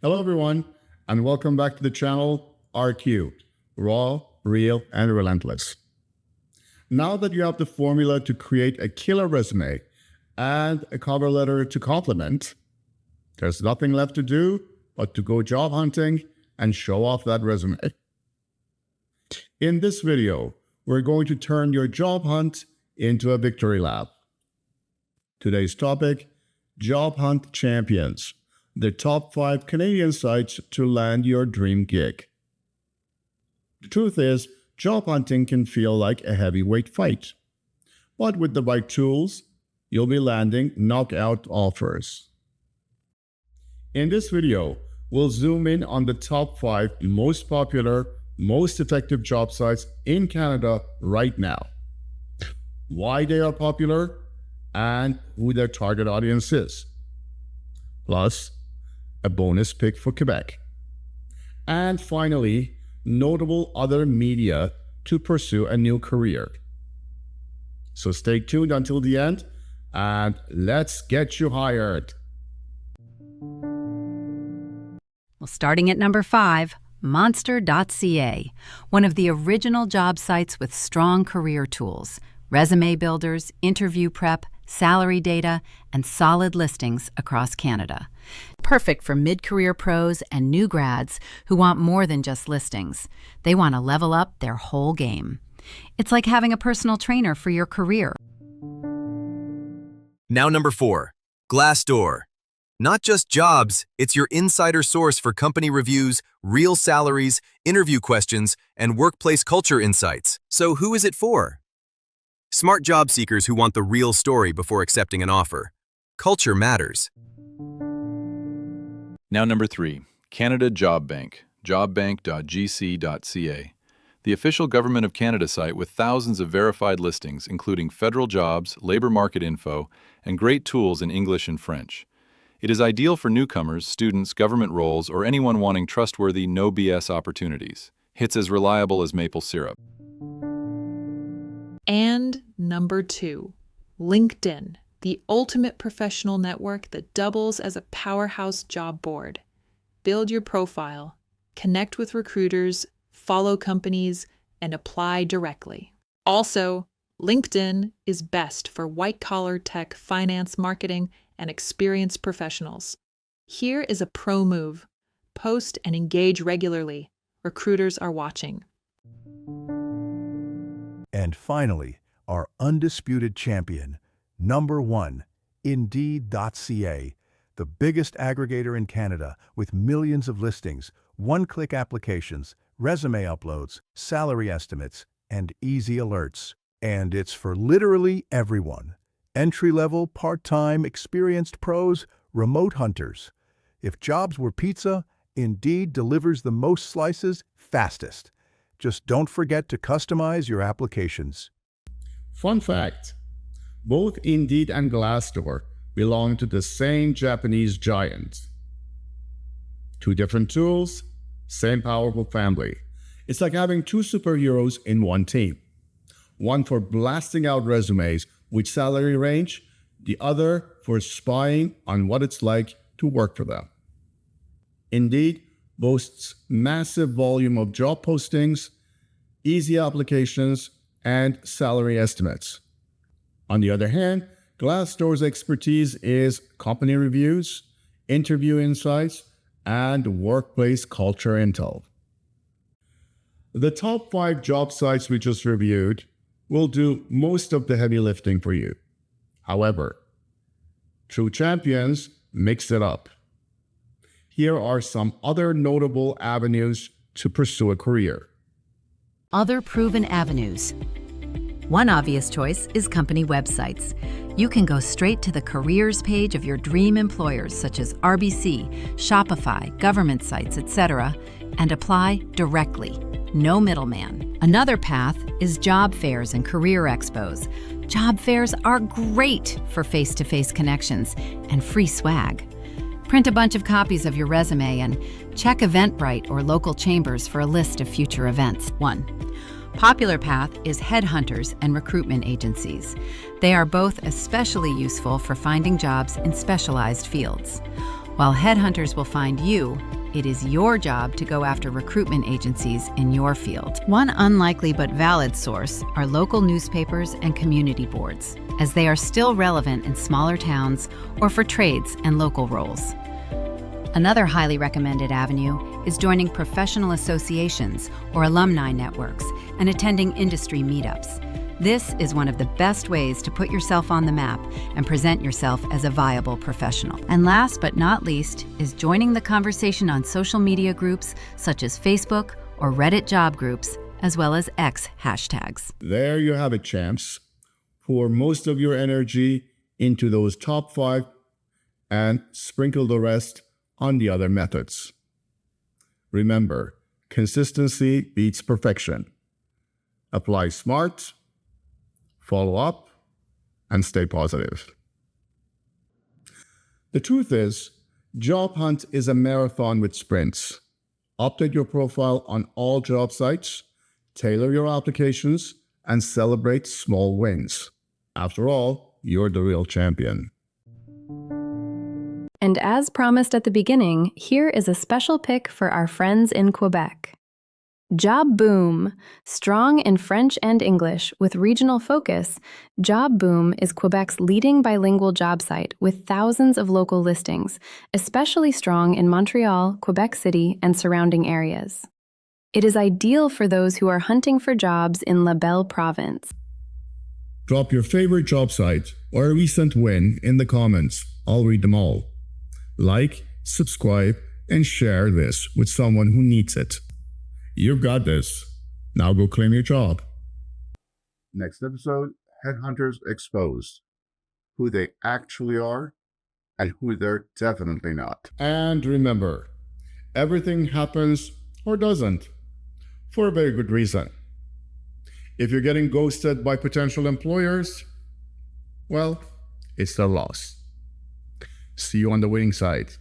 Hello everyone, and welcome back to the channel RQ, Raw, Real, and Relentless. Now that you have the formula to create a killer resume and a cover letter to complement, there's nothing left to do but to go job hunting and show off that resume. In this video, we're going to turn your job hunt into a victory lap. Today's topic, Job Hunt Champions, the top 5 Canadian sites to land your dream gig. The truth is, job hunting can feel like a heavyweight fight, but with the right tools, you'll be landing knockout offers. In this video, we'll zoom in on the top 5 most popular, most effective job sites in Canada right now, why they are popular, and who their target audience is. Plus, a bonus pick for Quebec. And finally, notable other media to pursue a new career. So stay tuned until the end, and let's get you hired. Well, starting at number 5, Monster.ca, one of the original job sites with strong career tools, resume builders, interview prep, salary data, and solid listings across Canada. Perfect for mid-career pros and new grads who want more than just listings. They want to level up their whole game. It's like having a personal trainer for your career. Now number 4, Glassdoor. Not just jobs, it's your insider source for company reviews, real salaries, interview questions, and workplace culture insights. So who is it for? Smart job seekers who want the real story before accepting an offer. Culture matters. Now number 3, Canada Job Bank, JobBank.gc.ca. The official Government of Canada site with thousands of verified listings, including federal jobs, labor market info, and great tools in English and French. It is ideal for newcomers, students, government roles, or anyone wanting trustworthy, no BS opportunities. Hits as reliable as maple syrup. And number 2, LinkedIn, the ultimate professional network that doubles as a powerhouse job board. Build your profile, connect with recruiters, follow companies, and apply directly. Also, LinkedIn is best for white-collar tech, finance, marketing, and experienced professionals. Here is a pro move. Post and engage regularly. Recruiters are watching. And finally, our undisputed champion, number 1, Indeed.ca, the biggest aggregator in Canada with millions of listings, one-click applications, resume uploads, salary estimates, and easy alerts. And it's for literally everyone. Entry-level, part-time, experienced pros, remote hunters. If jobs were pizza, Indeed delivers the most slices fastest. Just don't forget to customize your applications. Fun fact, both Indeed and Glassdoor belong to the same Japanese giant. 2 different tools, same powerful family. It's like having 2 superheroes in one team. One for blasting out resumes with salary range, the other for spying on what it's like to work for them. Indeed boasts massive volume of job postings, easy applications, and salary estimates. On the other hand, Glassdoor's expertise is company reviews, interview insights, and workplace culture intel. The top 5 job sites we just reviewed will do most of the heavy lifting for you. However, true champions mix it up. Here are some other notable avenues to pursue a career. Other proven avenues. One obvious choice is company websites. You can go straight to the careers page of your dream employers such as RBC, Shopify, government sites, etc., and apply directly. No middleman. Another path is job fairs and career expos. Job fairs are great for face-to-face connections and free swag. Print a bunch of copies of your resume and check Eventbrite or local chambers for a list of future events. 1. Popular path is Headhunters and recruitment agencies. They are both especially useful for finding jobs in specialized fields. While Headhunters will find you, it is your job to go after recruitment agencies in your field. One unlikely but valid source are local newspapers and community boards, as they are still relevant in smaller towns or for trades and local roles. Another highly recommended avenue is joining professional associations or alumni networks and attending industry meetups. This is one of the best ways to put yourself on the map and present yourself as a viable professional. And last but not least is joining the conversation on social media groups such as Facebook or Reddit job groups, as well as X hashtags. There you have it, champs. Pour most of your energy into those top 5 and sprinkle the rest on the other methods. Remember, consistency beats perfection. Apply smart, follow up, and stay positive. The truth is, job hunt is a marathon with sprints. Update your profile on all job sites, tailor your applications, and celebrate small wins. After all, you're the real champion. And as promised at the beginning, here is a special pick for our friends in Quebec. Job Boom. Strong in French and English with regional focus, Job Boom is Quebec's leading bilingual job site with thousands of local listings, especially strong in Montreal, Quebec City, and surrounding areas. It is ideal for those who are hunting for jobs in La Belle Province. Drop your favorite job site or a recent win in the comments. I'll read them all. Like, subscribe, and share this with someone who needs it. You've got this. Now go claim your job. Next episode, Headhunters Exposed. Who they actually are and who they're definitely not. And remember, everything happens or doesn't for a very good reason. If you're getting ghosted by potential employers, well, it's their loss. See you on the winning side.